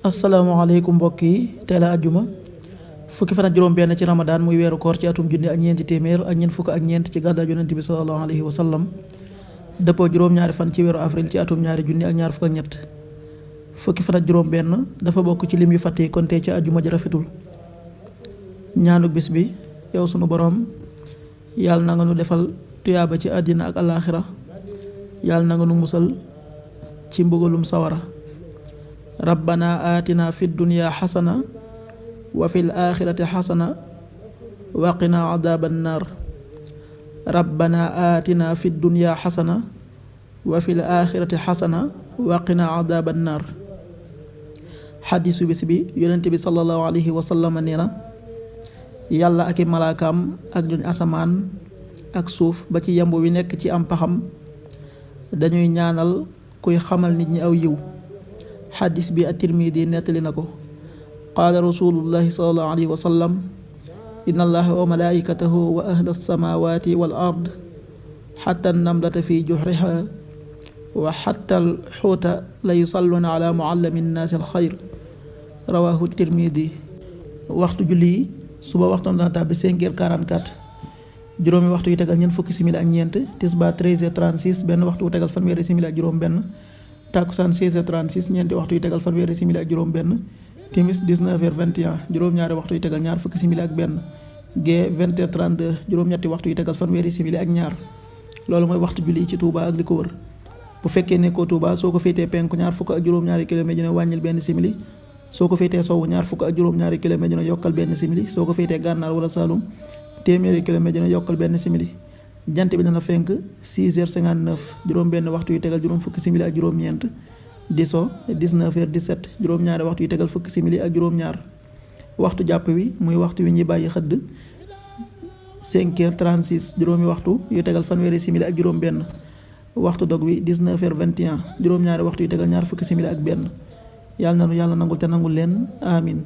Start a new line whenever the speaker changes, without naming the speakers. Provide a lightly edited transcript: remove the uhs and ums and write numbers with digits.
asalaamaaleykum mbokk yi tey la àjjuma fukki fan ak juróom-benn ci ramadaan muy weeru koor ci atum junni ak ñeenti téeméer ak ñeent fukk ak ñeent ci gàddaay yonent bi sallallahu alayhi wa sallam dëppoo juróom-ñaari fan ci weeru avril ci atum ñaari junni ak ñaar fukk ak ñett fukki fan ak juróom-benn dafa bokk ci lim yu fàtte yi kon tey ci àjjuma ji rafetul. ñaanuk bis bi yow sunu boroom yàlla na nga nu defal tuyaaba ci àddina ak alaaxira yàlla na nga nu musal ci mbugalum sawara. rabbana aatina fi dunya xasana wa fil aaxirati xasana wa qina adaaban naar. rabbana aatina fi dunya xasana wa fil aaxirati xasana wa qina adaaban naar. xadiisu bis bi yonent bi sallallahu alayhi wa sallam nee na yàlla ak i malaakaam ak ñooñ asamaan ak suuf ba ci yamb wi nekk ci am paxam dañuy ñaanal kuy xamal nit ñi aw yiw. xadis bi at-Tirmidi nettali na ko. qaala rasulullahi sallallahu alayhi wa sallam inna allaha wa malaikatahu wa ahla alsamawati wal ard xatta namlata fi juxriha wa xatta alxuuta la yusalluna ala muallami nnaasi alxayr rawahu Tirmidi. waxtu julli yi suba waxtoon dana tàbbi 5h44 juróomi waxtu yu tegal ñeent fukki simili ak ñeent tisbaar 13h36 benn waxtu wu tegal fanweeri simili ak juróom benn takkusaan 16h36 ñeenti waxtu yu tegal fanweeri simili ak juróom benn timis 19h21 juróom-ñaari waxtu yu tegal ñaar fukki simili ak benn gee 20h32 juróom-ñetti waxtu yu tegal fanweeri simili ak ñaar. loolu mooy waxtu julli ci Touba ak li ko wër. bu fekkee nekkoo Touba soo ko féetee penku ñaar fukk ak juróom-ñaari kilomètre dina wàññil benn simili soo ko féetee sowwu ñaar fukk ak juróom-ñaari kilomètre dina yokkal benn simili soo ko féetee gànnaar wala Saalum téeméeri kilomètre dina yokkal benn simili. jant bi dana fenk 6h59 juróom benn waxtu yu tegal juróom fukki simili ak juróom-ñeent di so 19h17 juróom-ñaari waxtu yu tegal fukki simili ak juróom-ñaar. waxtu jàpp wi muy waxtu wi ñuy bàyyi xëdd 5h36 juróomi waxtu yu tegal fanweeri simili ak juróom benn. waxtu dog wi 19h21 juróom-ñaari waxtu yu tegal ñaar fukki simili ak benn. yàlla na nu yàlla nangul te nangul leen amin.